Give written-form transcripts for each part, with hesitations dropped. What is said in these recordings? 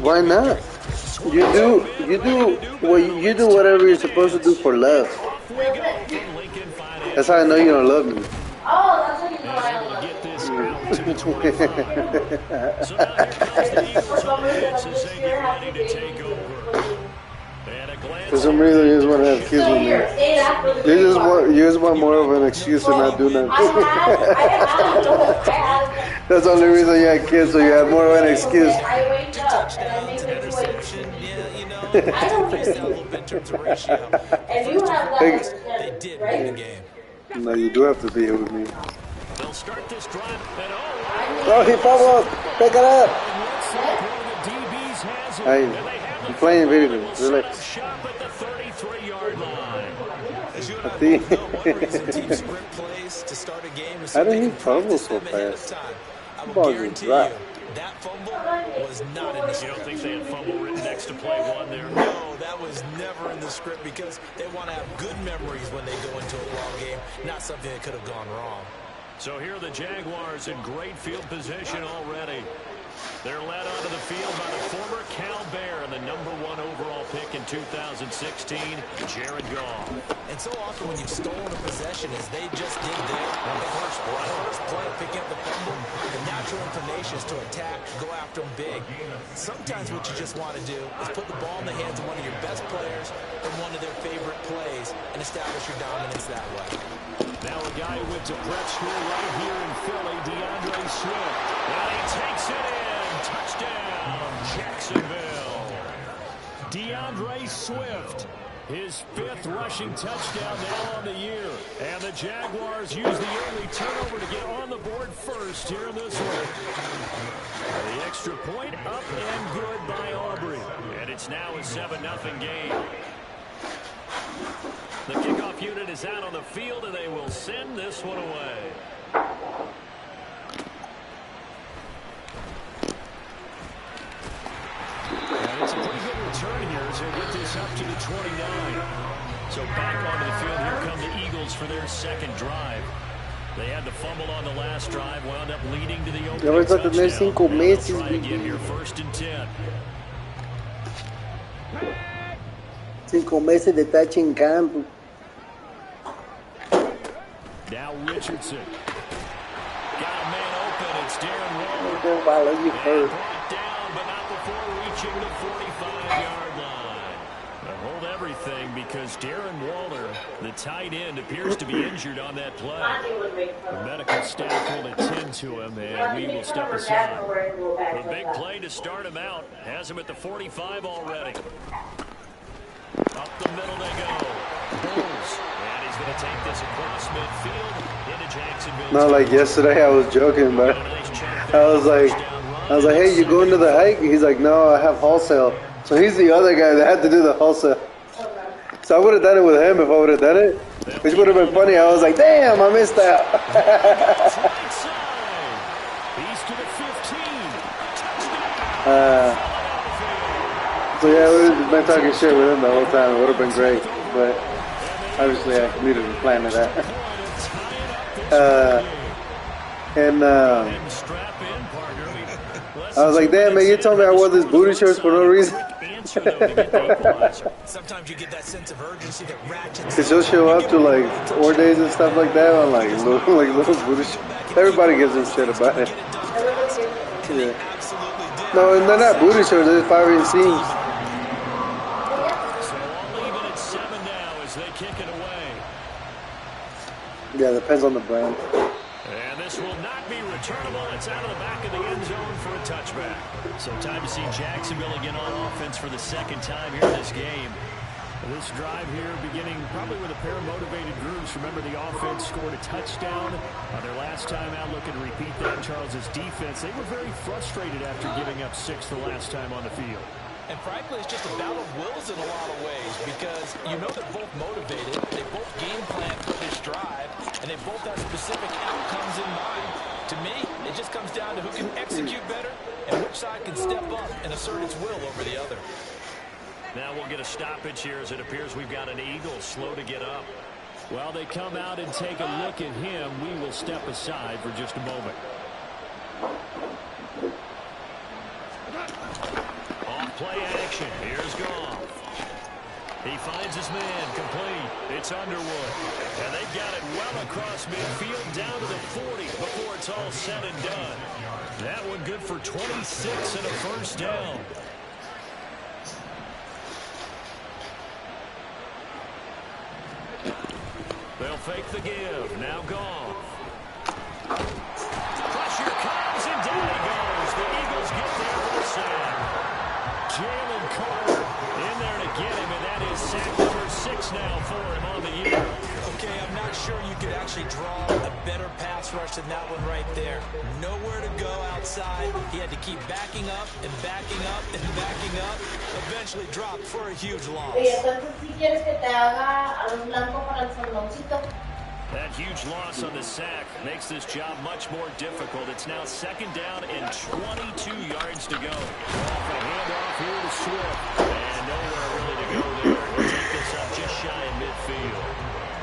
Why not? You do whatever you're supposed to do for love. That's how I know you don't love me. Oh, that's what you know I love get this out to the 25. So now here comes the Eagles offense as they get ready to take over. For some reason, you just want to have kids with me. You just want more of an excuse to not do nothing. That's the only reason you had kids, so you have more of an excuse. I wake up and I make a choice. Yeah, you know, I increased that a little bit in terms of ratio. And you have that, they did win the game. No, you do have to be here with me. They'll start this drive and oh, he fumbled. Pick it up. Hey, I'm playing video games. Relax. I think. How did he fumble so fast? The ball just dropped. That fumble was not in the script. You don't think they had fumble written next to play one there? No, that was never in the script because they want to have good memories when they go into a ball game, not something that could have gone wrong. So here are the Jaguars in great field position already. They're led onto the field by the former Cal Bear and the #1 overall pick in 2016, Jared Goff. And so often when you've stolen a possession, as they just did there, on the first play, picking up the fumble, the natural inclination is to attack, go after them big. Sometimes what you just want to do is put the ball in the hands of one of your best players in one of their favorite plays and establish your dominance that way. Now a guy who went to prep school right here in Philly, DeAndre Swift. And he takes it in. Touchdown, Jacksonville. DeAndre Swift, his 5th rushing touchdown now on the year. And the Jaguars use the early turnover to get on the board first here in this one. The extra point up and good by Aubrey. And it's now a 7-0 game. The kickoff unit is out on the field, and they will send this one away. And it's a pretty good return here as they get this up to the 29. So back onto the field, here come the Eagles for their second drive. They had the fumble on the last drive, wound up leading to the opening touchdown. They'll try again here, 1st and 10. 5 meses de estar chingando. Now Richardson. Got a man open. It's Darren Waller. You hurt. Brought down, but not before reaching the 45-yard line. Now hold everything because Darren Waller, the tight end, appears to be injured on that play. The medical staff will attend to him, and we will step aside. A big play to start him out. Has him at the 45 already. Up the middle they go. Bulls. And he's going to take this across midfield into Jacksonville. Not like yesterday, I was joking, but I was like, hey, you going to the hike? He's like, no, I have wholesale. So he's the other guy that had to do the wholesale. So I would have done it with him if I would have done it. Which would have been funny. I was like, damn, I missed out. He's to the 15. So yeah, we would have been talking shit with him the whole time. It would have been great, but obviously I needed to plan to that. I was like, damn man, you told me I wore this booty shorts for no reason. Sometimes you get that sense of urgency that ratchets. Cause she'll show up to like tour days and stuff like that on like little booty shorts. Everybody gives them shit about it. Yeah. No, and they're not booty shorts. They're 5-inch seams. Yeah, depends on the brand. And this will not be returnable. It's out of the back of the end zone for a touchback. So time to see Jacksonville again on offense for the second time here in this game. This drive here beginning probably with a pair of motivated groups. Remember, the offense scored a touchdown on their last time out. Looking to repeat that. Charles's defense, they were very frustrated after giving up 6 the last time on the field. And frankly, it's just a battle of wills in a lot of ways because you know they're both motivated. They both game plan for this drive, and they both have specific outcomes in mind. To me, it just comes down to who can execute better and which side can step up and assert its will over the other. Now we'll get a stoppage here as it appears we've got an Eagle slow to get up. While they come out and take a look at him, we will step aside for just a moment. On play action. Here's Goff. He finds his man, complete. It's Underwood. And they've got it well across midfield down to the 40 before it's all said and done. That one good for 26 and a first down. They'll fake the give. Now Goff. Pressure comes and down he goes. The Eagles get there for a sack. Jalen Carter in there to get him, and that is sack number 6 now for him on the year. Okay, I'm not sure you could actually draw a better pass rush than that one right there. Nowhere to go outside. He had to keep backing up and backing up and backing up. Eventually dropped for a huge loss. That huge loss on the sack makes this job much more difficult. It's now 2nd down and 22 yards to go. Off a handoff here to Swift. And nowhere really to go there. We'll take this up just shy of midfield.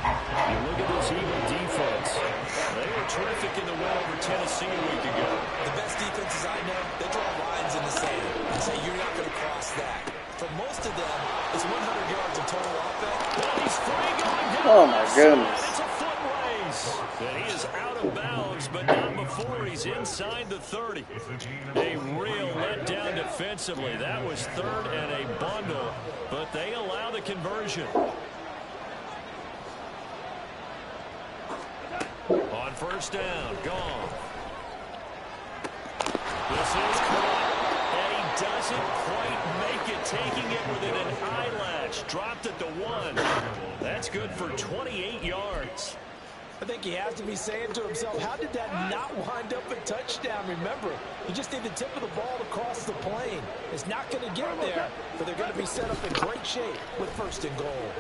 You look at this Eagle defense. They were terrific in the win over Tennessee a week ago. The best defenses I know, they draw lines in the sand and say you're not going to cross that. For most of them, it's 100 yards of total offense. But he's free going down. Oh my goodness. It's a foot race. And he is out of bounds, but not before he's inside the 30. A real letdown defensively. That was 3rd and a bundle, but they allow the conversion. On 1st down, gone. This is caught, and he doesn't quite make it, taking it within an eyelash. Dropped at the 1. That's good for 28 yards. I think he has to be saying to himself, how did that not wind up a touchdown? Remember, you just need the tip of the ball to cross the plane. It's not going to get there, but they're going to be set up in great shape with 1st and goal.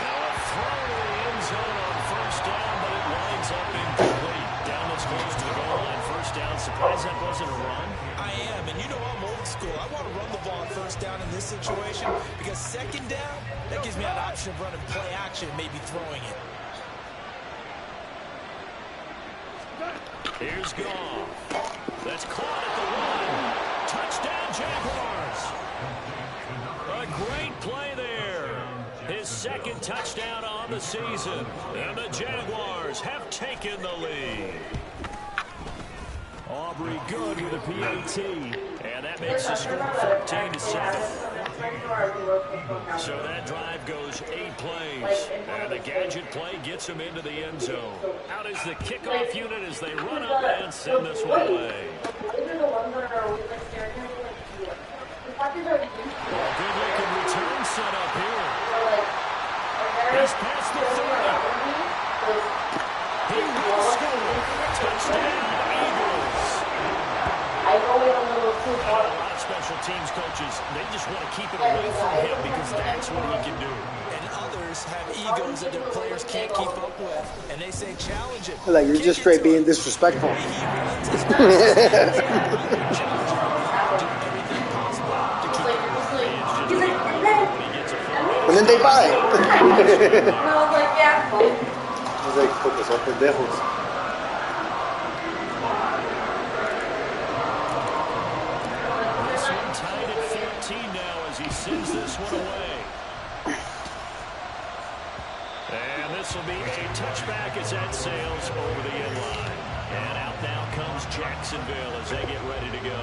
Now a throw to the end zone on 1st down, but it winds up incomplete. Down this close to the goal line, 1st down. Surprised that wasn't a run. I am, and you know I'm old school. I want to run the ball on 1st down in this situation because 2nd down, that gives me an option of running play action, maybe throwing it. Here's Goff. That's caught at the 1. Touchdown, Jaguars. A great play there. His 2nd touchdown on the season. And the Jaguars have taken the lead. Aubrey good with a PAT. And that makes the score 14-7. So that drive goes 8 plays. And the gadget play gets him into the end zone. Out is the kickoff unit as they run up and send this one away. Well, good-looking return set up here. He's past the 30. He will score. Touchdown, Eagles. A lot of special teams coaches, they just want to keep it away from him because that's what he can do. And others have egos that their players can't keep up with, and they say challenge it. Like, you're just straight being disrespectful. And then they buy it. Es like, porque son pendejos. This one tied at 14 now as he sends this one away. And this will be a touchback as that sails over the end line. And out now comes Jacksonville as they get ready to go.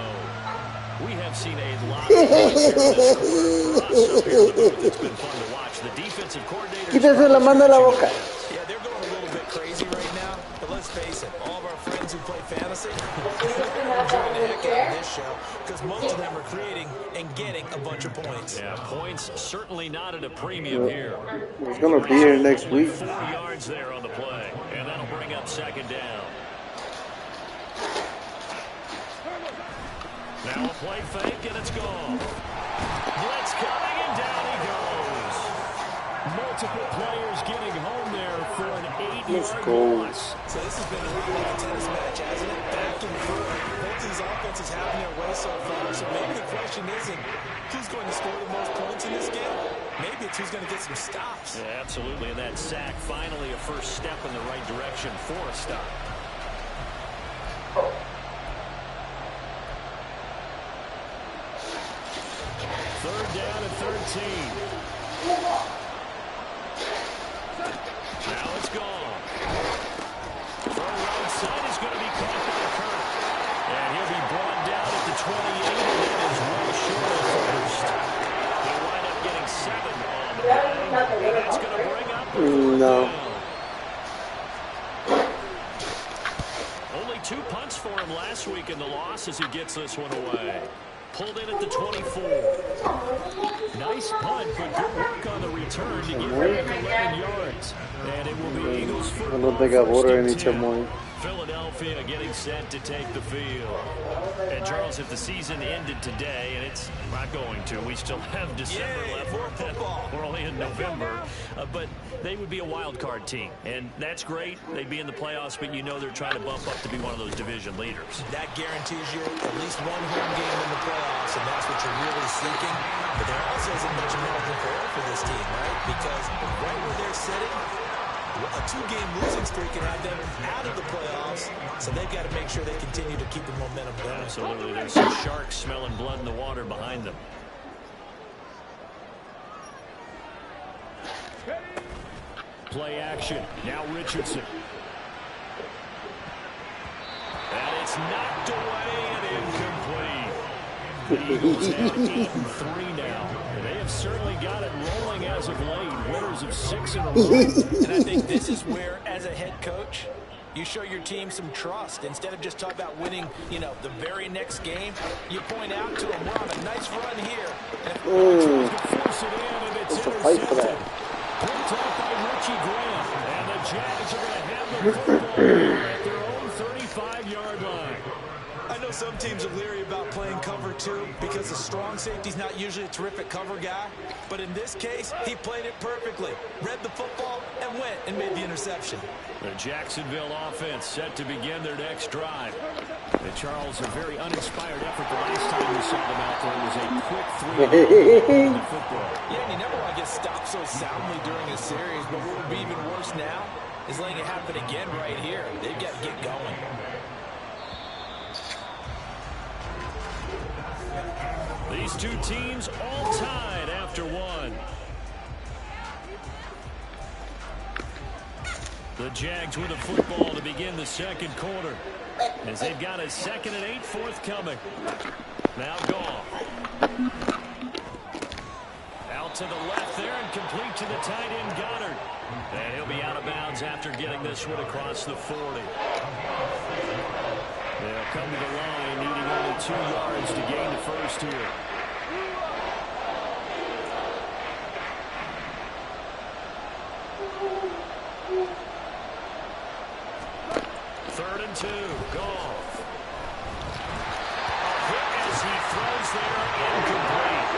We have seen a lot of points here in this quarter. It's been fun to watch. The defensive coordinator. Quítese la mano de la boca. Yeah, they're going a little bit crazy right now, but let's face it, all of our friends who play fantasy, they're enjoying the heck out of this show because most of them are creating and getting a bunch of points. Yeah, points certainly not at a premium here. He's going to be here next week. 4 yards there on the play, and that'll bring up 2nd down. Now a play fake, and it's gone. Blitz coming, and down he goes. Multiple players getting home there for an 8-yard loss. So this has been a really good tennis match, hasn't it? Back and forth. Both these offenses having their way so far. So maybe the question isn't who's going to score the most points in this game. Maybe it's who's going to get some stops. Yeah, absolutely. And that sack, finally a first step in the right direction for a stop. Third down and 13. Now it's gone. Throw right side is going to be caught by Kirk. And he'll be brought down at the 28, and that is well short of first. He'll wind up getting 7 on the play, and that's going to bring up No. Only 2 punts for him last week in the loss as he gets this one away. Pulled in at the 24. Nice punt, but good work on the return to get back 11 yards. And it will be Eagles football. I don't think I've ordered any chamoy. Philadelphia getting set to take the field. And Charles, if the season ended today, and it's not going to, we still have December left. We're only in November. But they would be a wild card team. And that's great. They'd be in the playoffs, but you know they're trying to bump up to be one of those division leaders. That guarantees you at least one home game in the playoffs, and that's what you're really seeking. But there also isn't much margin for error for this team, right? Because right where they're sitting, a 2-game losing streak can have them out of the playoffs, so they've got to make sure they continue to keep the momentum going. Absolutely. There's some sharks smelling blood in the water behind them. Play action. Now Richardson. And it's knocked away and incomplete. The Eagles have 8-3 now. They have certainly got it rolling as of late. Winners of 6 in a row. And I think this is where, as a head coach, you show your team some trust. Instead of just talking about winning, the very next game, you point out to them, we're on a nice run here. There's It's a fight for that. Picked off by Richie Graham. And the Jags are going to have the football at their own 35-yard line. I know some teams are leery about playing cover 2 because the strong safety's not usually a terrific cover guy. But in this case, he played it perfectly. Read the football and went and made the interception. The Jacksonville offense set to begin their next drive. And Charles, a very uninspired effort the last time we saw them out there. It was a quick 3 on the football. Yeah, and you never want to get stopped so soundly during a series. But what would be even worse now is letting it happen again right here. They've got to get going. These two teams all tied after 1. The Jags with the football to begin the second quarter, as they've got a 2nd and 8 forthcoming. Now Goff. Out to the left there and complete to the tight end Goddard. And he'll be out of bounds after getting this one across the 40. They'll come to the line needing only 2 yards to gain the first here. Third and 2, Goff. A hit as he throws there, incomplete.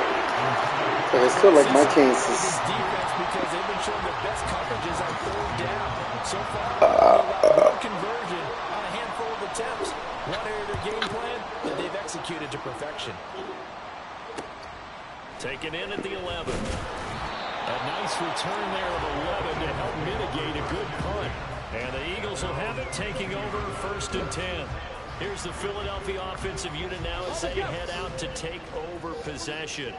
So I still like my chances. Defense, because they've been showing the best coverages on 3rd down. So far, no conversion on a handful of attempts. One area of their game plan that they've executed to perfection. Taken in at the 11. A nice return there of 11 to help mitigate a good punt. And the Eagles will have it, taking over 1st and 10. Here's the Philadelphia offensive unit now as they head out to take over possession.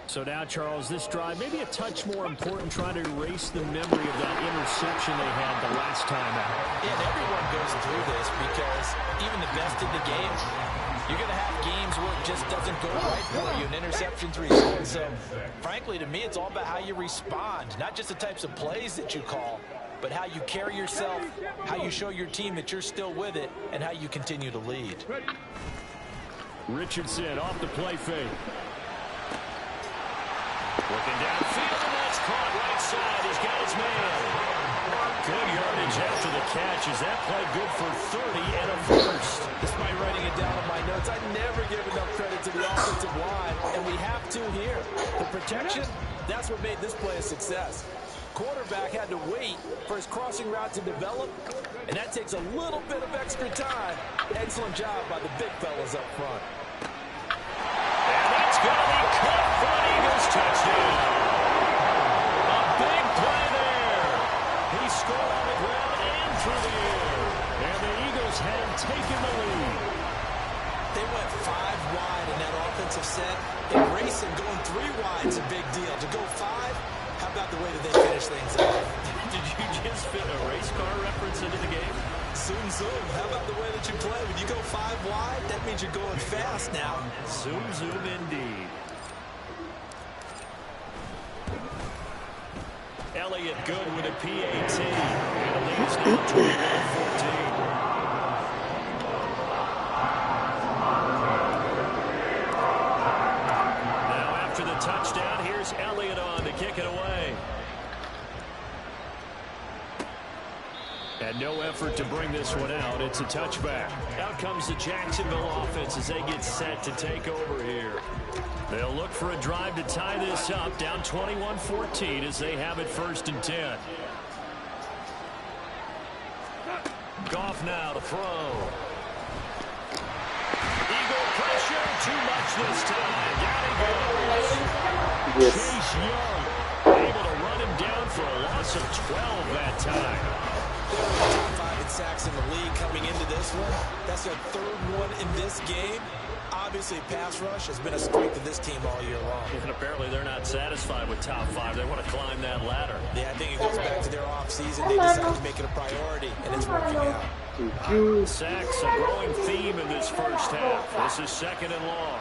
So now, Charles, this drive maybe a touch more important, trying to erase the memory of that interception they had the last time out. Yeah, and everyone goes through this because even the best in the game, you're going to have games where it just doesn't go right for you, and interceptions result. So, frankly, to me, it's all about how you respond, not just the types of plays that you call, but how you carry yourself, how you show your team that you're still with it, and how you continue to lead. Richardson off the play fake. Looking downfield, and that's caught right side. He's got his man. Good yardage after the catch. Is that play good for 30 and a first? Despite writing it down on my notes, I never give enough credit to the offensive line, and we have to here. The protection, that's what made this play a success. Quarterback had to wait for his crossing route to develop, and that takes a little bit of extra time. Excellent job by the big fellas up front. And that's going to be caught for an Eagles touchdown. A big play there. He scored on the ground and through the air. And the Eagles have taken the lead. They went 5 wide in that offensive set. They Mason going 3 wide is a big deal. To go 5, how about the way that they finish things off? Did you just fit a race car reference into the game? Zoom, zoom. How about the way that you play? When you go 5 wide, that means you're going fast now. Zoom, zoom indeed. Elliott good with a PAT. And the lead is now 21-14. Now after the touchdown, here's Elliott on to kick it away. And no effort to bring this one out. It's a touchback. Out comes the Jacksonville offense as they get set to take over here. They'll look for a drive to tie this up, down 21-14 as they have it 1st and 10. Goff now to throw. Eagle pressure, too much this time. Down he goes. Yes. Chase Young able to run him down for a loss of 12 that time. They're in the top 5 in sacks in the league coming into this one. That's their 3rd one in this game. Obviously, pass rush has been a strength of this team all year long. And apparently they're not satisfied with top 5. They want to climb that ladder. Yeah, I think it goes back to their offseason. They decided to make it a priority, and it's working out. Sacks, a growing theme in this first half. This is 2nd and long.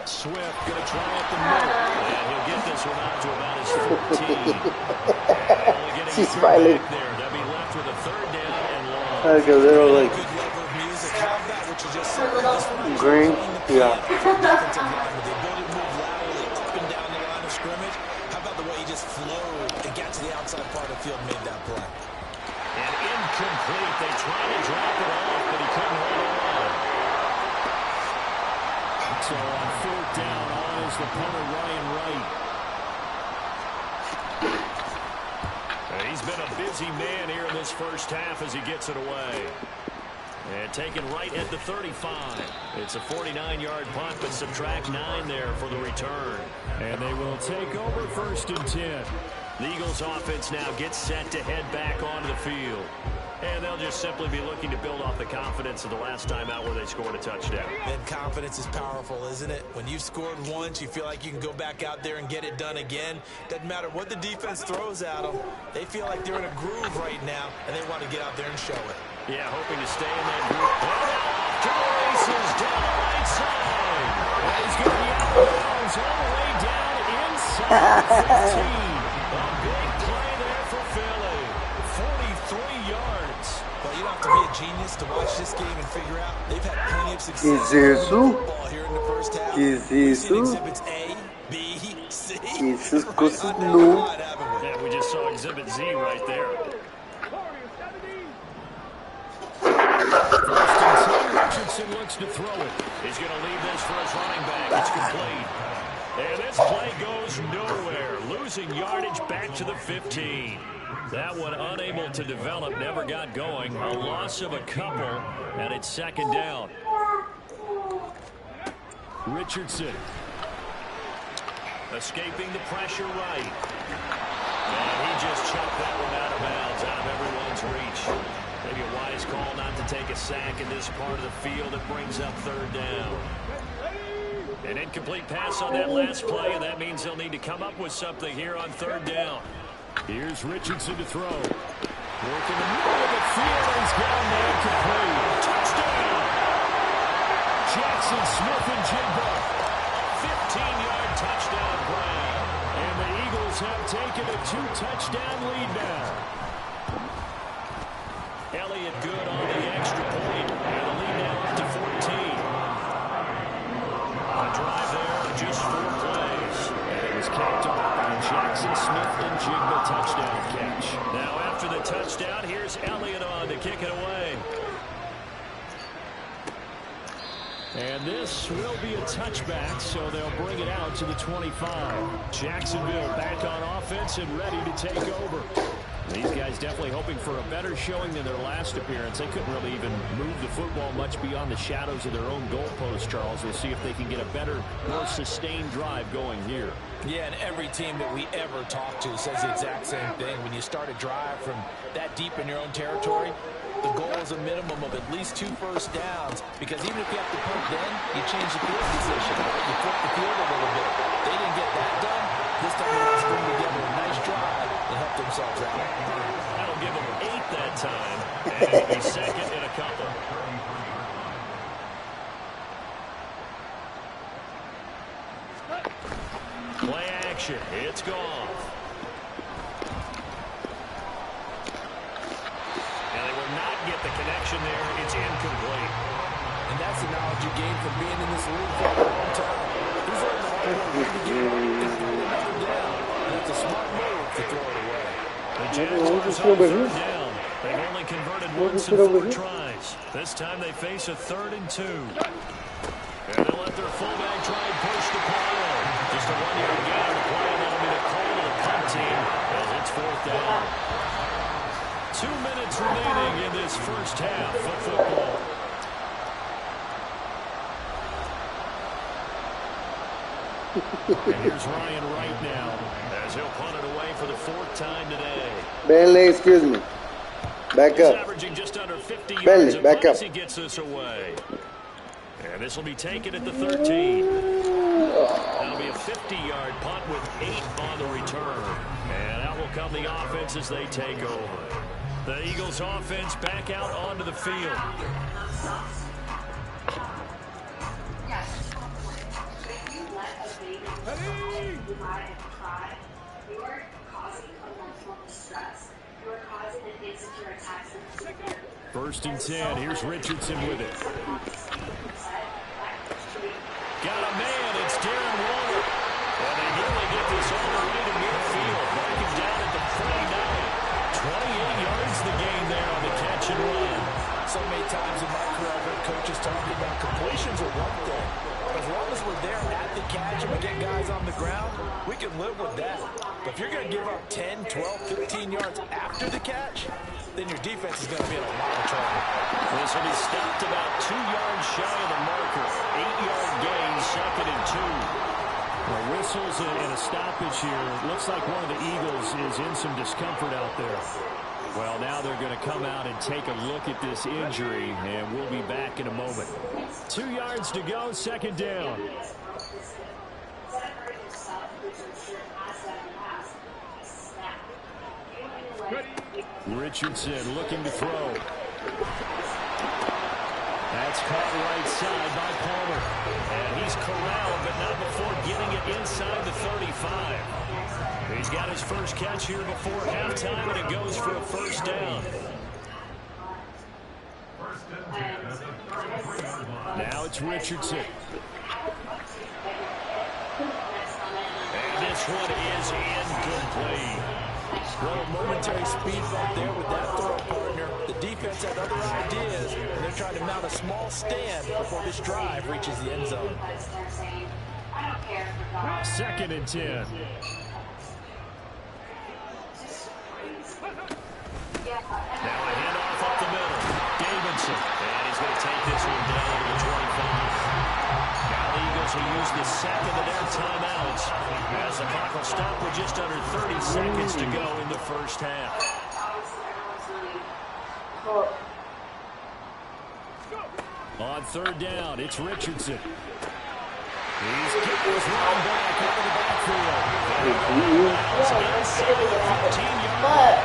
Swift going to try up the middle. And he'll get this one out to about his 14. She's smiling. There. They'll be left with a 3rd down and long. Like a little, like, Good level of music. How about what you just said? green. Yeah. Defensive line with the ability to move laterally up and down the line of scrimmage. How about the way he just flowed and got to the outside part of the field and made that play? And incomplete. They tried to drop it off, but he couldn't hold on. So on 4th down, on is the punter, Ryan Wright. He's been a busy man here in this first half as he gets it away. And taken right at the 35. It's a 49-yard punt, but subtract 9 there for the return. And they will take over 1st and 10. The Eagles offense now gets set to head back onto the field. And they'll just simply be looking to build off the confidence of the last time out where they scored a touchdown. And confidence is powerful, isn't it? When you've scored once, you feel like you can go back out there and get it done again. Doesn't matter what the defense throws at them. They feel like they're in a groove right now, and they want to get out there and show it. Yeah, hoping to stay in that group. And off to the races down the right side. And he's going to be out of bounds all the way down inside 15. A big play there for Philly. 43 yards. Well, you don't have to be a genius to watch this game and figure out they've had plenty of success Jesus. football here in the first half. Jesus. We've seen exhibits A, B, C. Jesus, Right goes on down no. the line, haven't we? Yeah, we just saw Exhibit Z right there. First and 10, Richardson looks to throw it. He's going to leave this for his running back. It's complete. And this play goes nowhere. Losing yardage back to the 15. That one unable to develop, never got going. A loss of a couple, and it's 2nd down. Richardson. Escaping the pressure right. And he just chucked that one out of bounds, out of everyone's reach. Maybe a wise call not to take a sack in this part of the field. It brings up 3rd down. An incomplete pass on that last play, and that means they'll need to come up with something here on 3rd down. Here's Richardson to throw. Working the middle of the field, and he's got him there complete. Touchdown! Jackson Smith-Njigba. 15-yard touchdown play. And the Eagles have taken a 2-touchdown lead now. Elliott good on the extra point. And the lead now up to 14. A drive there, just 4 plays. And it was capped off by Jackson Smith-Njigba touchdown catch. Now after the touchdown, here's Elliott on to kick it away. And this will be a touchback, so they'll bring it out to the 25. Jacksonville back on offense and ready to take over. These guys definitely hoping for a better showing than their last appearance. They couldn't really even move the football much beyond the shadows of their own goalpost, Charles. We'll see if they can get a better, more sustained drive going here. Yeah, and every team that we ever talk to says the exact same thing. When you start a drive from that deep in your own territory, The goal is a minimum of at least 2 first downs, because even if you have to punt then, you change the field position. You flip the field a little bit. They didn't get that done. This time they want to string together a nice drive and help themselves out. That'll give them 8 that time, and it'll be second and a couple. Play action. It's gone. And they will not get the connection there. It's incomplete. And that's the knowledge you gain from being in this league for a long time. He's learned the hard way to get another down. And it's a smart move to throw it away. The Jaguars on third down. They've only converted once in 4 tries. This time they face a 3rd and 2. And they'll let their fullback try and push the pile. Just a 1-yard gain. The play that'll be the call to the punt team as it's 4th down. 2 minutes remaining in this first half of football. And here's Ryan right now as he'll punt it away for the 4th time today. Bentley, excuse me. Back He's up. averaging just under 50 yards Bentley, back up. as he gets this away. And this will be taken at the 13. That'll be a 50-yard punt with 8 on the return. And out will come the offense as they take over. The Eagles offense back out onto the field. First and 10. Here's Richardson with it. Got a man. It's Darren Waller. And they nearly get this all the way to midfield. Breaking down at the 49. 28 yards the gain there on the catch and run. So many times in my career, I've heard coaches talking about completions are one thing. As long as we're there at the catch and we get guys on the ground, we can live with that. But if you're going to give up 10, 12, 15 yards after the catch, then your defense is going to be in a lot of trouble. This will be stopped about 2 yards shy of the marker. 8-yard gain, 2nd and 2. Well, whistles and a stoppage here. Looks like one of the Eagles is in some discomfort out there. Well, now they're going to come out and take a look at this injury, and we'll be back in a moment. 2 yards to go, 2nd down. Richardson looking to throw. That's caught right side by Palmer. And he's corralled, but not before getting it inside the 35. He's got his first catch here before halftime, and it goes for a 1st down. Now it's Richardson. And this one is incomplete. Well, a momentary speed bump there with that throw, partner. The defense had other ideas, and they're trying to mount a small stand before this drive reaches the end zone. 2nd and 10. Now a handoff up the middle. Davidson. And he's going to take this one down to the 25. Now the Eagles will use the 2nd of their timeouts as the clock will stop with just under 30 seconds to go in the first half. On 3rd down, it's Richardson. He's kicked his run back out of the backfield. Inside the 15-yard.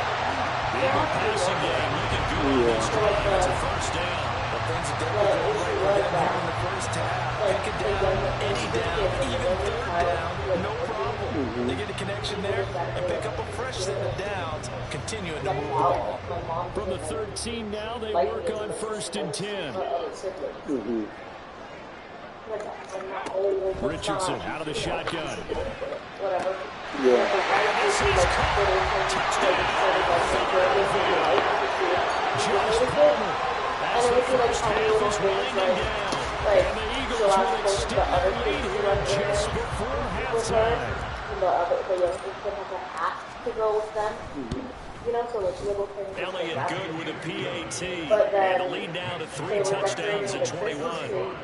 The Eagle passing game looking good. That's a 1st down. But things are definitely going right for them here in the first half. Pick it down, any down, even 3rd down, no problem. They get a connection there and pick up a fresh set of downs, continuing to move the ball. From the 13 now, they work on 1st and 10. Richardson out of the shotgun. Yeah. This is caught. Touchdown. Josh Palmer. As the first half is winding down. And the Eagles will extend their lead here just before halftime. Elliott good with a PAT. And the lead down to 3 touchdowns at 21.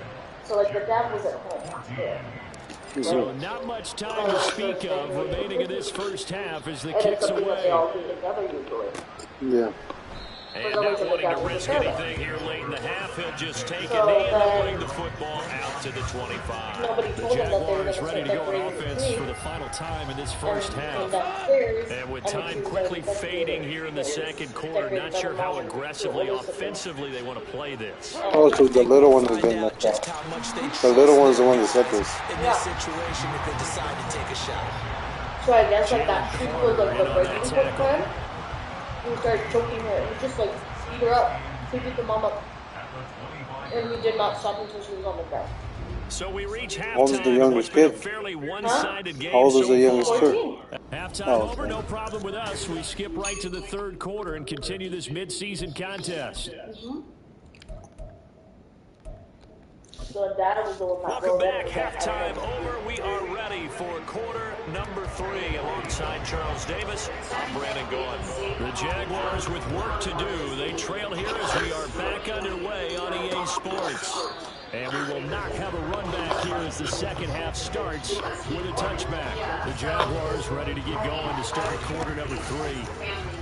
So, like, the dad was at home. So not much time to speak of remaining in this first half as the kick's away. Yeah. And always not in the wanting to depth of the risk field. anything here late in the half, he'll just take So a knee and then bring the football out to the 25. nobody The told them that they were going Jaguars to ready set to go on decorated offense tree for the final time in this and first came half. downstairs. And with and the time tree was quickly already fading decorated. here in the second quarter, not sure how aggressively, offensively they want to play this. Oh, so the little one has been left Just out. how much they The little trust one's the their one that said guys this. in this situation if they decide to take a shot. So I guess like that tree was like the in on breaking that point tackle. for him. He started choking her. He just like beat her up. He beat the mom up. And he did not stop until she was on the ground. So we reach How old is the halftime. youngest What's been a kid? fairly one-sided game How old is so the youngest far. kid? 14. Halftime Oh, over, okay. no problem with us. We skip right to the third quarter and continue this midseason contest. So dad was the one that Welcome rolled in back. and said, Halftime over. We are ready for quarter number 3. Alongside Charles Davis, I'm Brandon Gaughan. The Jaguars with work to do. They trail here as we are back underway on EA Sports. And we will not have a run back here as the second half starts with a touchback. The Jaguars ready to get going to start quarter number 3.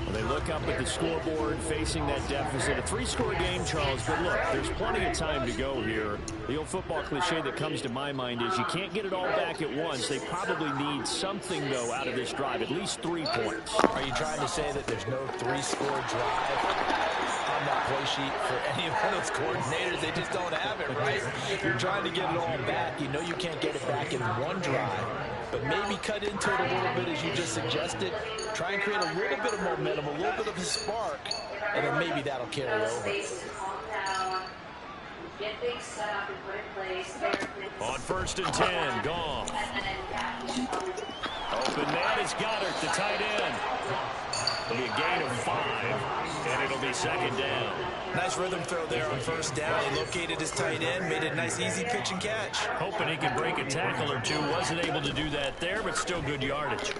Well, they look up at the scoreboard facing that deficit. A 3-score game, Charles, but look, there's plenty of time to go here. The old football cliche that comes to my mind is you can't get it all back at once. They probably need something, though, out of this drive, at least 3 points. Are you trying to say that there's no 3-score drive on that play sheet for any of those coordinators? They just don't have it, right? You're trying to get it all back. You know you can't get it back in one drive, but maybe cut into it a little bit as you just suggested. Try and create a little bit of momentum, a little bit of a spark, and then maybe that'll carry over. Get things set up and put in place. On 1st and 10, Gong. Open man is Goddard, the tight end. It'll be a gain of 5, and it'll be second down. Nice rhythm throw there on 1st down. He located his tight end, made it a nice, easy pitch and catch. Hoping he could break a tackle or two. Wasn't able to do that there, but still good yardage.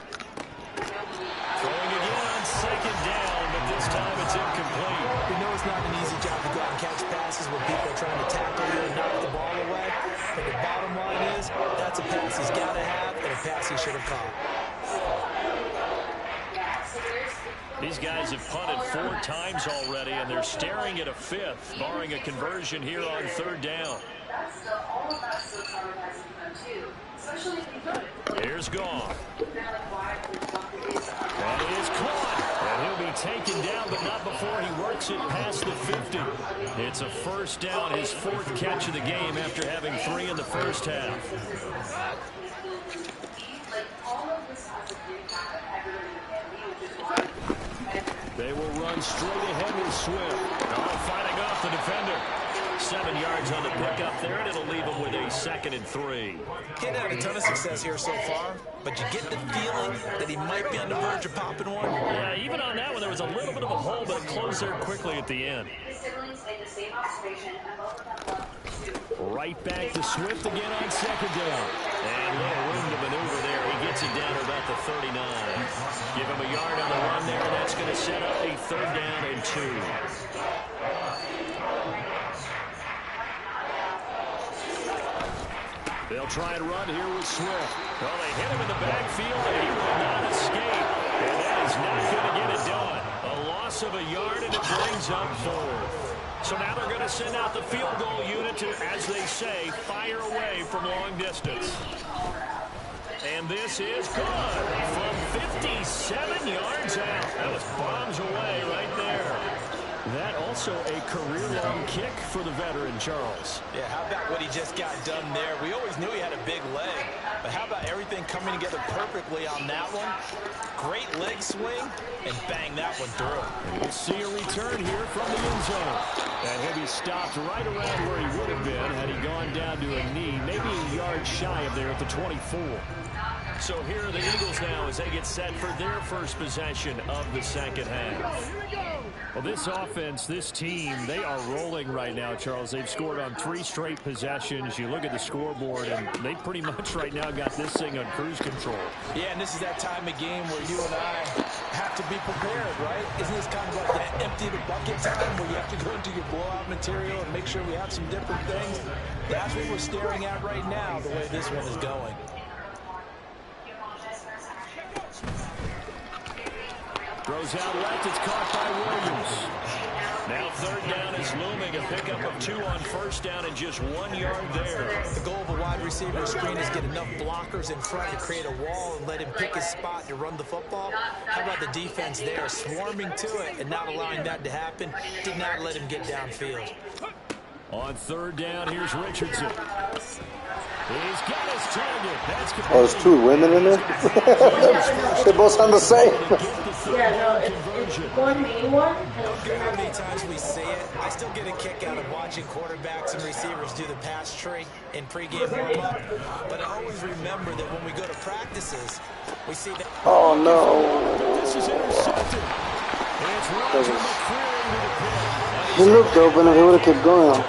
Throwing again on 2nd down, but this time it's incomplete. We know it's not an easy job to go out and catch passes when people are trying to tackle you and knock the ball away. But the bottom line is, that's a pass he's got to have and a pass he should have caught. These guys have punted 4 times already, and they're staring at a 5th, barring a conversion here on 3rd down. Here's Gong. And he is caught. And he'll be taken down, but not before he works it past the 50. It's a 1st down, his 4th catch of the game after having 3 in the first half. They will run straight ahead with Swift. Oh, fighting off the defender. 7 yards on the pickup there, and it'll leave him with a 2nd and 3. He hadn't had a ton of success here so far, but you get the feeling that he might be on the verge of popping one. Yeah, even on that one, there was a little bit of a hole, but it closed there quickly at the end. Right back to Swift again on 2nd down. And a little room to maneuver there. He gets it down to about the 39. Give him a yard on the run there, and that's going to set up a 3rd down and 2. They'll try and run here with Swift. Well, they hit him in the backfield, and he will not escape. And that is not going to get it done. A loss of a yard, and it brings up 4th. So now they're going to send out the field goal unit to, as they say, fire away from long distance. And this is good from 57 yards out. That was bombs away right there. That also a career-long kick for the veteran, Charles. Yeah, how about what he just got done there? We always knew he had a big leg, but how about everything coming together perfectly on that one? Great leg swing, and bang that one through. And we'll see a return here from the end zone. And he'll be stopped right around where he would have been had he gone down to a knee, maybe a yard shy of there at the 24. So here are the Eagles now as they get set for their first possession of the second half. Well, this offense, this team, they are rolling right now, Charles. They've scored on 3 straight possessions. You look at the scoreboard, and they pretty much right now got this thing on cruise control. Yeah, and this is that time of game where you and I have to be prepared, right? Isn't this kind of like that empty the bucket time where you have to go into your blowout material and make sure we have some different things? That's what we're staring at right now, the way this one is going. Throws out left. It's caught by Williams. Now third down is looming. A pickup of 2 on first down and just 1 yard there. The goal of a wide receiver screen is get enough blockers in front to create a wall and let him pick his spot to run the football. How about the defense there, swarming to it and not allowing that to happen? Did not let him get downfield. On third down, here's Richardson. He's got his target. That's Oh, there's 2 women in there? They both sound the same. Yeah, no, it's one main one. I don't care how many times we see it. I still get a kick out of watching quarterbacks and receivers do the pass tree in pregame warm-up. But I always remember that when we go to practices, we see that. Oh, no. This is intercepted. It's Roger McCreary with a pick. He looked open if he would have kept going.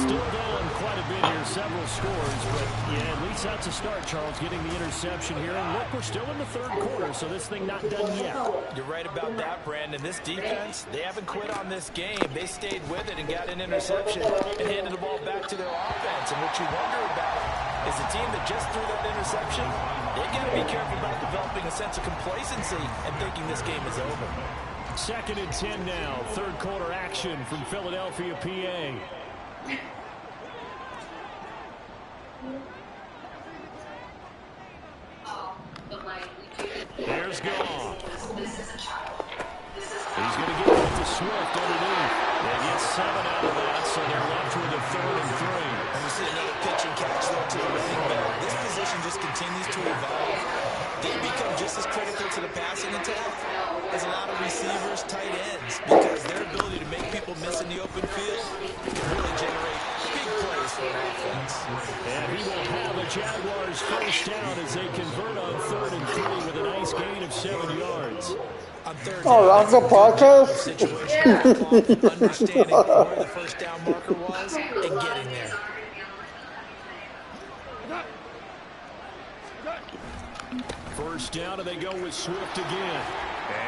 Still down quite a bit here, several scores, but yeah, at least that's a start, Charles, getting the interception here. And look, we're still in the third quarter, so this thing not done yet. You're right about that, Brandon. This defense, they haven't quit on this game. They stayed with it and got an interception and handed the ball back to their offense. And what you wonder about is the team that just threw that interception, they got to be careful about developing a sense of complacency and thinking this game is over. 2nd and 10 now. Third quarter action from Philadelphia, PA. Here's Goff. He's going to get it to Swift underneath. They get 7 out of that, so they're left with a 3rd and 3. And we see another pitch and catch there to the running back. This position just continues to evolve. They become just as critical to the passing attack as a lot of receivers, tight ends, because their ability to make people miss in the open field can really generate big plays for an offense. And he will have a Jaguars first down as they convert on 3rd and 3 with a nice gain of 7 yards. On third Oh, down, that's a podcast? understanding where the first down marker was and getting there. First down, and they go with Swift again.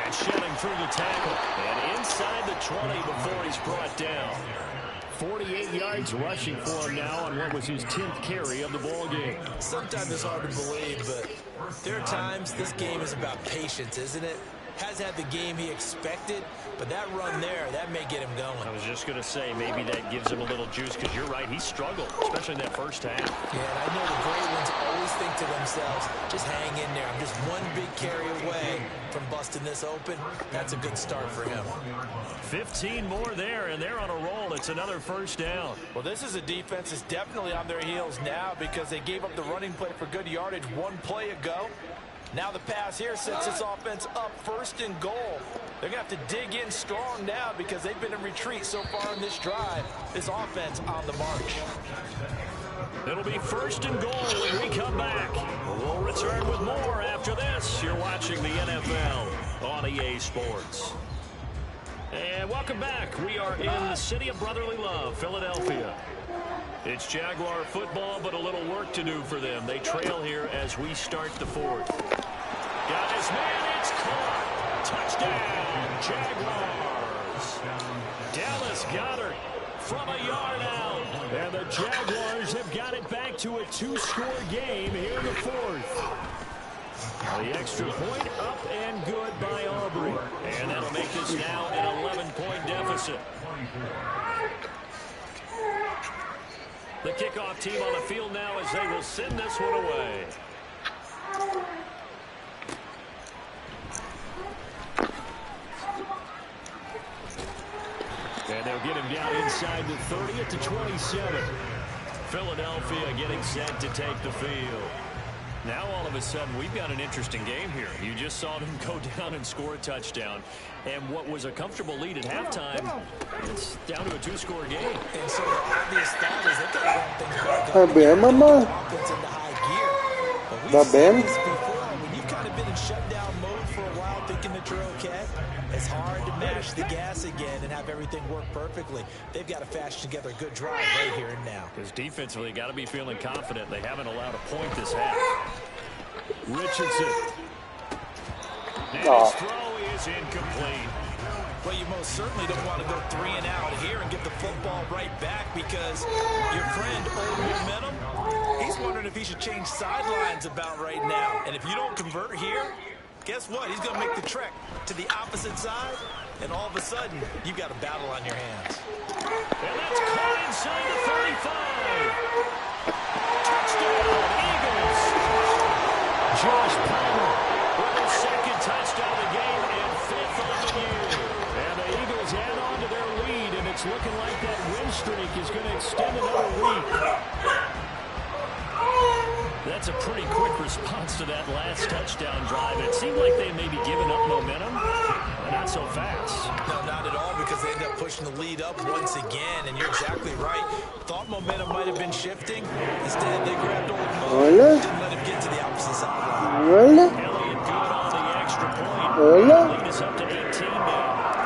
And shelling through the tackle. And inside the 20 before he's brought down. 48 yards rushing for him now on what was his 10th carry of the ball game. Sometimes it's hard to believe, but there are times this game is about patience, isn't it? Has had the game he expected, but that run there, that may get him going. I was just going to say, maybe that gives him a little juice, because you're right, he struggled, especially in that first half. Yeah, and I know the great ones always think to themselves, just hang in there. I'm just one big carry away from busting this open. That's a good start for him. 15 more there, and they're on a roll. It's another first down. Well, this is a defense that's definitely on their heels now because they gave up the running play for good yardage 1 play ago. Now the pass here sets this offense up 1st and goal. They're going to have to dig in strong now because they've been in retreat so far in this drive. This offense on the march. It'll be 1st and goal when we come back. We'll return with more after this. You're watching the NFL on EA Sports. And welcome back. We are in the city of brotherly love, Philadelphia. It's Jaguar football, but a little work to do for them. They trail here as we start the 4th. Got his man, it's caught. Touchdown, Jaguars. Dallas Goedert from a yard out. And the Jaguars have got it back to a 2-score game here in the 4th. The extra point up and good by Aubrey. And that'll make this now an 11-point deficit. The kickoff team on the field now as they will send this one away. And they'll get him down inside the 30 at the 27. Philadelphia getting set to take the field. Now all of a sudden we've got an interesting game here. You just saw them go down and score a touchdown. And what was a comfortable lead at halftime, it's down to a 2-score game. And so the obvious thought is they've got to run things back up. Offense into high gear. But we've seen this before. When you've kind of been in shutdown mode for a while thinking that you're okay, it's hard to mash the gas again and have everything work perfectly. They've got to fashion together a good drive right here and now. Because defensively, got to be feeling confident. They haven't allowed a point this half. Richardson. And his throw is incomplete. Well, you most certainly don't want to go 3 and out here and get the football right back because your friend, Old Momentum, he's wondering if he should change sidelines about right now. And if you don't convert here, guess what? He's going to make the trek to the opposite side and all of a sudden, you've got a battle on your hands. And that's caught inside the 35. Touchdown, Eagles. Josh Palmer with his second touchdown of the game and 5th on the year. And the Eagles add on to their lead, and it's looking like that win streak is going to extend another week. That's a pretty quick response to that last touchdown drive. It seemed like they may be giving up momentum, but not so fast. No, not at all, because they end up pushing the lead up once again, and you're exactly right. Thought momentum might have been shifting. Instead, they grabbed old Mo. Didn't let him get to the opposite sideline. Elliott good on the extra point. Lead us up to 18 now.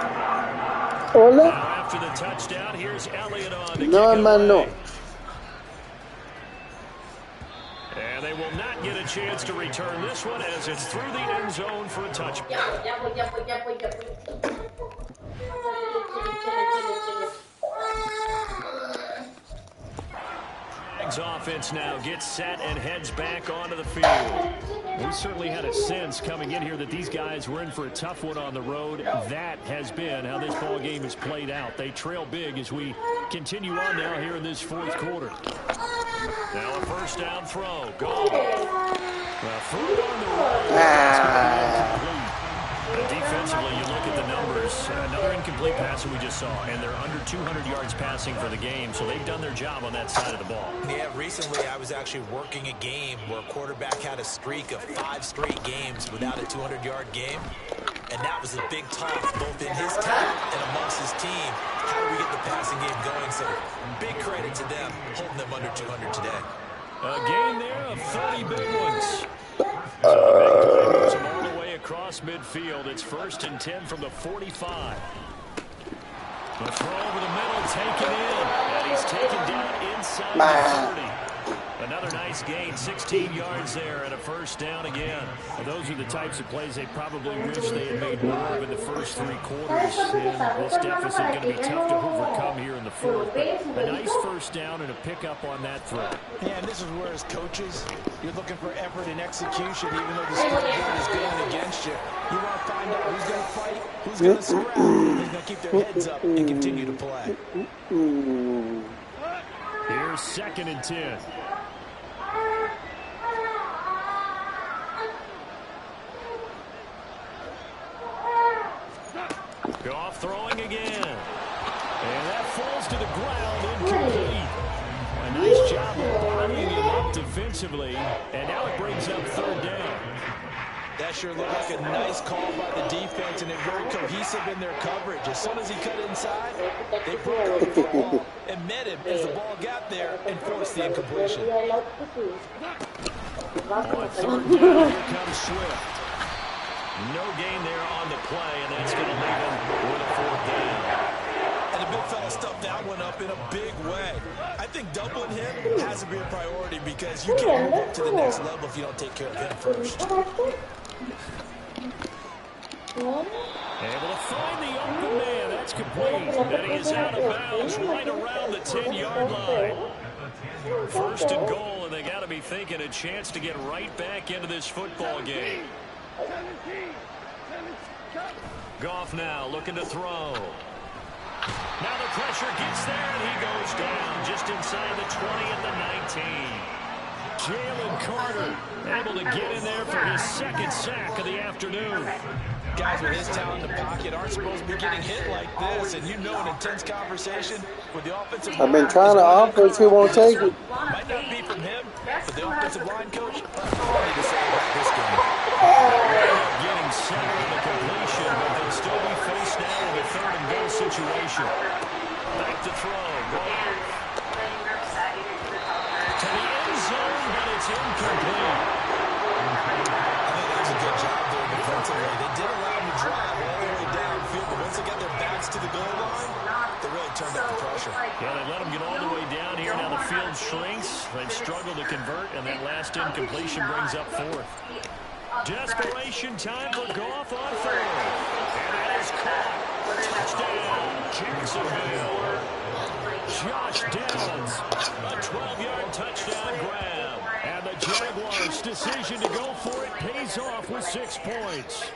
Now after the touchdown, here's Elliott on the kick away. And they will not get a chance to return this one as it's through the end zone for a touchdown. Offense now gets set and heads back onto the field. We certainly had a sense coming in here that these guys were in for a tough one on the road. That has been how this ball game has played out. They trail big as we continue on now here in this fourth quarter. Now a first down throw. Goal. Throw on the road. Defensively, you look at the numbers. Another incomplete pass that we just saw, and they're under 200 yards passing for the game, so they've done their job on that side of the ball. Yeah, recently I was actually working a game where a quarterback had a streak of 5 straight games without a 200-yard game, and that was a big talk both in his camp and amongst his team. How do we get the passing game going? So big credit to them, holding them under 200 today. A gain there of 30 big ones. So all the way across midfield. It's 1st and 10 from the 45. The throw over the middle, taken in, and he's taken down inside the 30. Another nice gain, 16 yards there, and a first down again. And those are the types of plays they probably wish they had made more of in the first 3 quarters. And this deficit going to be tough to overcome here in the fourth. But a nice first down and a pickup on that throw. Yeah, and this is where, as coaches, you're looking for effort and execution, even though the scoreboard is going against you. You want to find out who's going to fight, who's going to scrap, who's going to keep their heads up and continue to play. Here's 2nd and 10. Goff throwing again. And that falls to the ground, incomplete. A nice job of bottling him up defensively. And now it brings up 3rd down. That sure looked like a nice call by the defense, and they're very cohesive in their coverage. As soon as he cut inside, they broke up the football and met him as the ball got there and forced the incompletion. On 3rd down, here comes Swift. No gain there on the play, and that's going to leave him with a 4th down. And the big fella stuffed that one up in a big way. I think doubling him has to be a priority because you can't move up to the next level if you don't take care of him first. Able to find the open man. That's complete. And he is out of bounds right around the 10-yard line. 1st and goal, and they got to be thinking a chance to get right back into this football game. Goff now looking to throw. Now the pressure gets there, and he goes down just inside the 20 at the 19. Jalen Carter able to get in there for his 2nd sack of the afternoon. Guys with his talent in the pocket aren't supposed to be getting hit like this, and you know an intense conversation with the offensive line. I've been trying to offer it, he won't take it. Might not be from him, but the offensive line coach, plenty to say about this game. Getting center of the completion, but they'll still be faced now with a 3rd and goal situation. Back to throw. To the end zone, but it's incomplete. I think that was a good job there defensively. They did allow him to drive all the way downfield, but once they got their backs to the goal line, they really turned up the pressure. Yeah, they let him get all the way down here. Now the field shrinks. They've struggled to convert, and that last incompletion brings up 4th. Desperation time for Goff on 3rd. And that is caught. Touchdown, Jacksonville. Josh Downs, a 12-yard touchdown grab. And the Jaguars decision to go for it pays off with 6 points.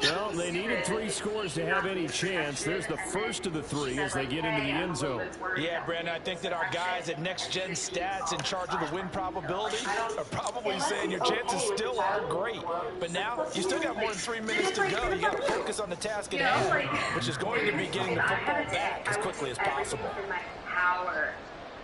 Well, they needed 3 scores to have any chance. There's the first of the 3 as they get into the end zone. Yeah, Brandon, I think that our guys at Next Gen Stats in charge of the win probability are probably saying your chances still aren't great. But now, you still got more than 3 minutes to go. You got to focus on the task at hand, which is going to be getting the football back as quickly as possible.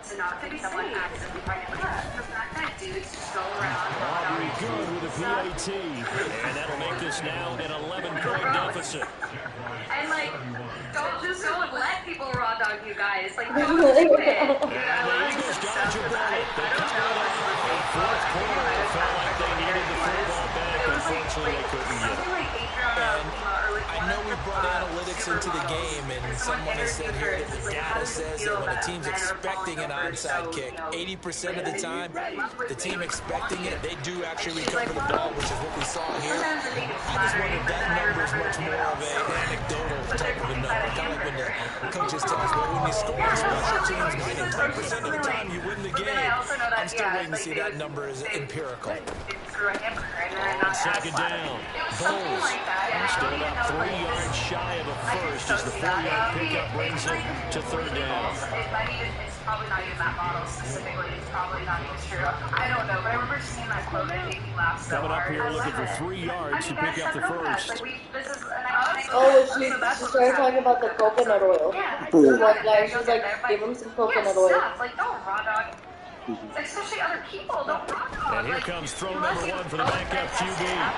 To not to be someone accidentally pregnant. The fact that dudes just go around. Aubrey good with a PAT. And that'll make this now an 11-point deficit. And, like, don't let people raw dog you guys. Like, don't do it. And the Eagles dodge a bullet. They come out of the fourth quarter. It felt like they needed the football back. Unfortunately, they couldn't get it. I know we brought analytics into the game, and someone has said here that the data says that when a team's expecting an onside kick, 80% of the time, the team expecting it, they do actually recover the ball, which is what we saw here. I just wonder if that number is much more of an anecdotal type of a number. Kind of like when the coaches tell us, well, when you score on special teams, 93% of the time you win the game. I'm still waiting to see that number is empirical. On second down, Bowles still about 3 yards shy of a first as the 4-yard pickup brings him to third down. It's probably not even that model specifically. It's probably not even true. I don't know, but I remember seeing that quote that made me laugh so Coming up hard. here looking for 3 yards to pick up the first. She started talking about the coconut oil. One guy, she was like, give him some coconut oil. Like, don't raw dog. Especially other people. Don't raw dog. And here comes throw number 1 for the backup QB. He had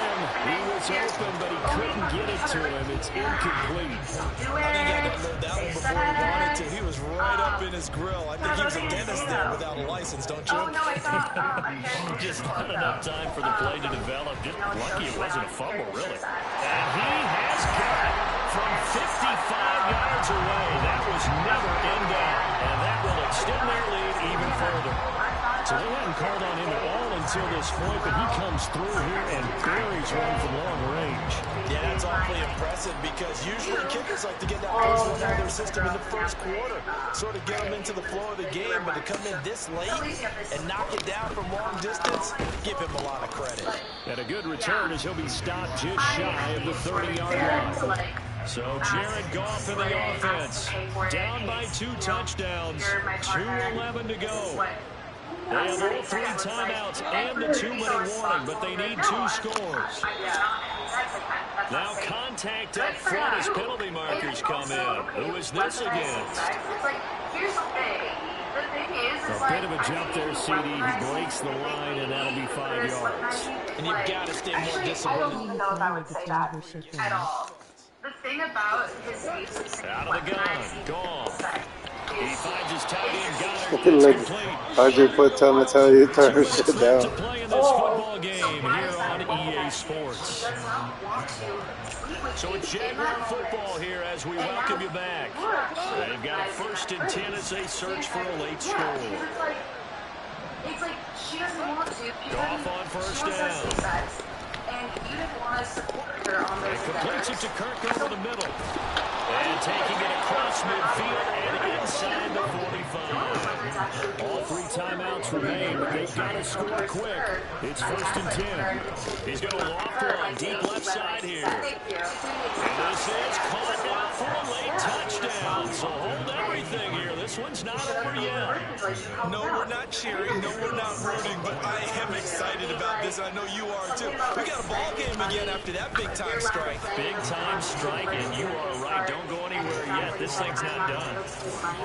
him. He was open, but he couldn't get it to him. It's incomplete. I think I got to load that one before he wanted to. He was right up in his grill. I think he was a dentist there without a license, don't you? Just not enough time for the play to develop. Just lucky it wasn't a fumble, really. And he has got it from 55 yards away. That was never in doubt. And that will extend their lead even further. So they hadn't called on him at all until this point, but he comes through here and buries one from long range. Yeah, that's awfully impressive because usually kickers like to get that first one out of their system in the first quarter, sort of get them into the flow of the game, but to come in this late and knock it down from long distance, give him a lot of credit. And a good return as he'll be stopped just shy of the 30-yard line. So Jared Goff in the offense, down by 2 touchdowns, 2:11 to go. They have all 3 timeouts and the 2-minute warning, but they need 2 scores. Now contact up front as penalty markers come in. Who is this against? Here's the thing. The thing is A bit of a jump there, CD. He breaks the line, and that'll be 5 yards. And you've got to stay more I don't disciplined. even know if I would say that at all. The thing about his use Out of the gun, gone. He finds his tight end, got I it. can It's let complete. RJ put time to tell you to turn her shit To down. play in this football game here on EA Sports. So it's Jaguar football here as we welcome you back. They've got a 1st and 10 as they search for a late score. It's like she doesn't want to. Goff on first down. And you didn't want to support her on those Completes it to Kirk over the middle. And taking it across midfield and inside the 45. All 3 timeouts remain, but they've got to score quick. It's 1st and 10. He's going to loft one deep left side here. And this is caught now for a late touchdown. So hold everything here. This one's not over yet. No, we're not cheering. No, we're not rooting. But I am excited about this. I know you are too. We got a ball game again after that big-time strike. Big-time strike, and you are right. Don't go anywhere yet. This thing's not done.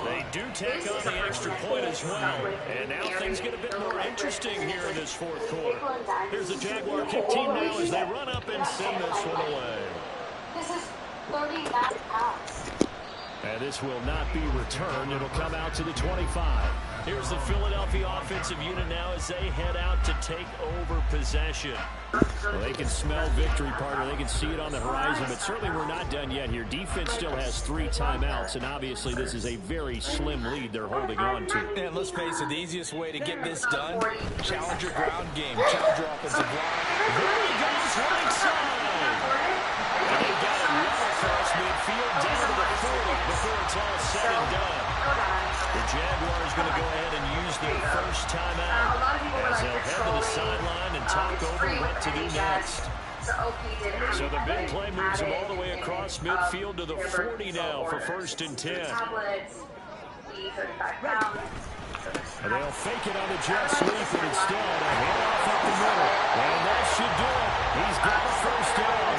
They do tack on the extra point as well. And now things get a bit more interesting here in this 4th quarter. Here's the Jaguar kick team now as they run up and send this one away. This is 39 pounds. And this will not be returned. It'll come out to the 25. Here's the Philadelphia offensive unit now as they head out to take over possession. Well, they can smell victory, partner. They can see it on the horizon, but certainly we're not done yet here. Defense still has 3 timeouts, and obviously this is a very slim lead they're holding on to. And let's face it, the easiest way to get this done, challenge your ground game, challenge your offensive line. There he goes, right side. And they got it well across midfield, down to the 40 before it's all said and done. The Jaguars going to go ahead and use their first timeout as they'll head to the sideline and talk over what to do next. So the big play moves them all the way across midfield to the 40 now for 1st and 10. And they'll fake it on the jet sweep, but instead a handoff up the middle. And that should do it. He's got a first down.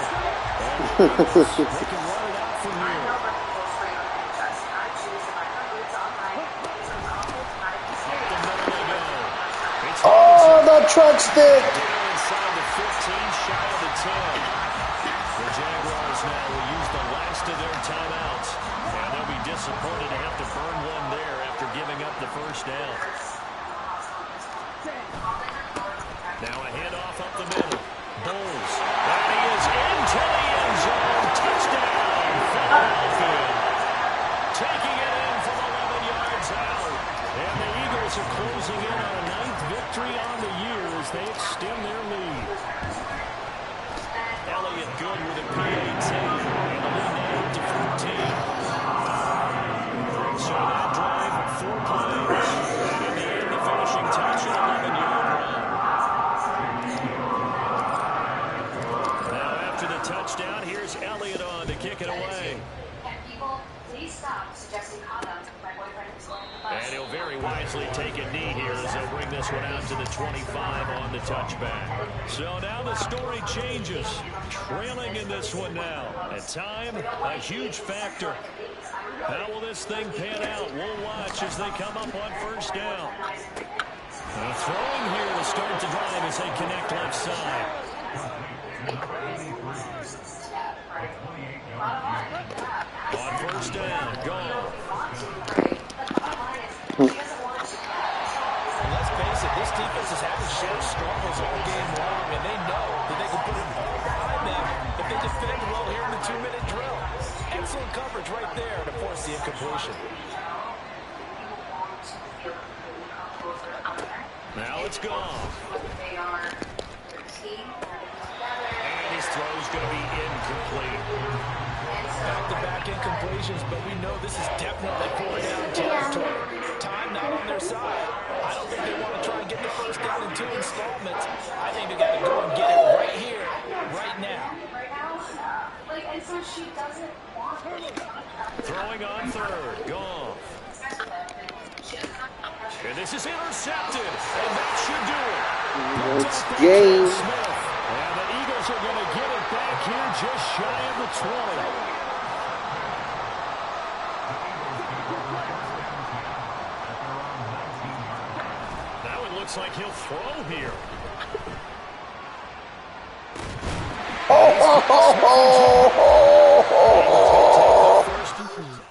And they can run it out from here. Oh, the truck stick! Inside the 15, shy of the 10. The Jaguars now will use the last of their timeouts. And they'll be disappointed to have to burn one there after giving up the first down. Now a handoff up the middle. Bulls. And he is into the end zone. Touchdown, Philadelphia. Taking it in from 11 yards out. And the Eagles are closing in on a 9th victory on the year as they extend their lead. Elliott good with a PAT. And the lead now up to 14. So that drive, 4 plays. And in the end, the finishing touch, an 11-yard run. Now after the touchdown, here's Elliott on to kick it away. Please stop suggesting conduct. My boyfriend is going to the bus. And he'll very wisely take a knee here as they'll bring this one out to the 25 on the touchback. So now the story changes. Trailing in this one now. At time, a huge factor. How will this thing pan out? We'll watch as they come up on first down. Throwing here to start the drive as they connect left side. On first down, gone. Let's face it, this defense is having shared struggles all game long, and they know that they can put it all behind them if they defend well here in the 2-minute drill. Excellent coverage right there to force the incompletion. Now it's gone. And his throw's going to be incomplete. Back-to-back incompletions, but we know this is definitely fourth down territory. Time not on their side. I don't think they want to try and get the first down in 2 installments. I think they got to go and get it right here, right now. And so she doesn't want Throwing on third, gone. And this is intercepted, and that should do it. It's game. And the Eagles are going to get it back here just shy of the 20. Now it looks like he'll throw here.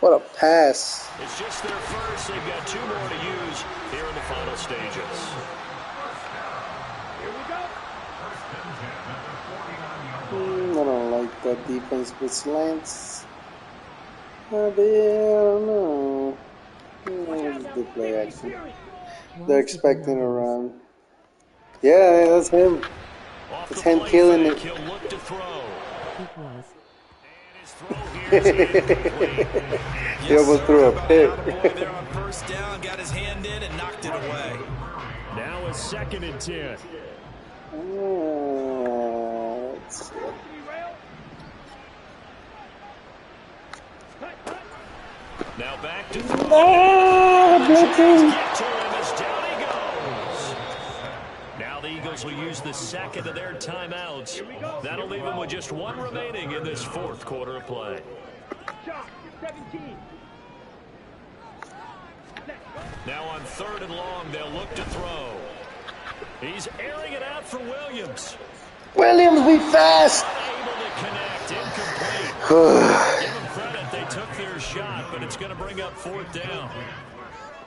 What a pass. It's just their first. They've got 2 more to use here in the final stages. I don't like that defense with slants. I don't know. The play action. They're expecting a run. Yeah, that's him. It's him killing it. He'll look to throw. He almost threw a pick. There on first down, got his hand in and knocked it away. Now a 2nd and 10. Let's see. Now back to throw. Get to him as down he goes. Now the Eagles will use the 2nd of their timeouts. That'll leave them with just 1 remaining in this 4th quarter of play. Now on 3rd and long, they'll look to throw. He's airing it out for Williams. Williams, be fast. Unable to connect, incomplete. Give them credit, they took their shot, but it's going to bring up 4th down.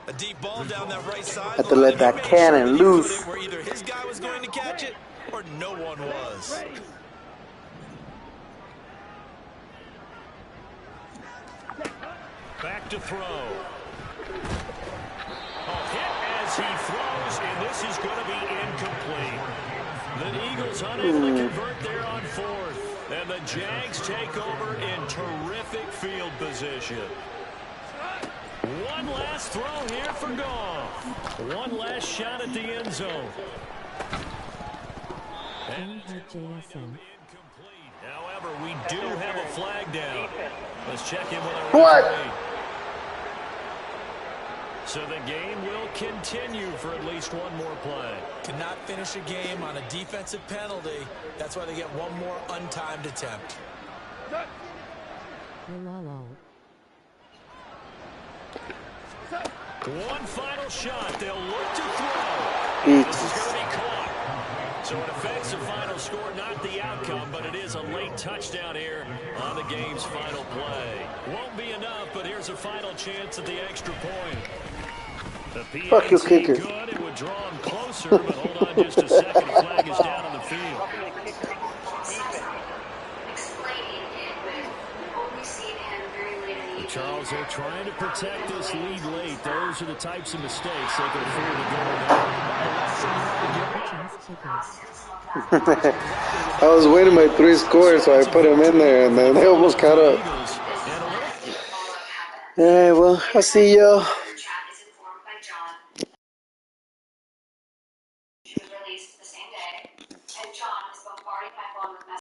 A deep ball down that right side. Had to let that cannon loose. Where either his guy was going to catch it or no one was. Back to throw. A hit as he throws, and this is going to be incomplete. The Eagles unable to convert there on 4th. And the Jags take over in terrific field position. One last throw here for Goff. One last shot at the end zone. And incomplete. However, we do have a flag down. Let's check in with our referee. So the game will continue for at least one more play. Cannot finish a game on a defensive penalty. That's why they get one more untimed attempt. One final shot. They'll look to throw. This is going to be caught. So it affects the final score, not the outcome, but it is a late touchdown here on the game's final play. Won't be enough, but here's a final chance at the extra point. The Fuck you, kicker. good. It would draw him closer, but hold on just a second. Flag is down on the field. Charles, they're trying to protect this lead late. Those are the types of mistakes they can afford to go without. I was waiting my 3 scores, so I put him in there, and then they almost caught up. Yeah, well, I'll see y'all.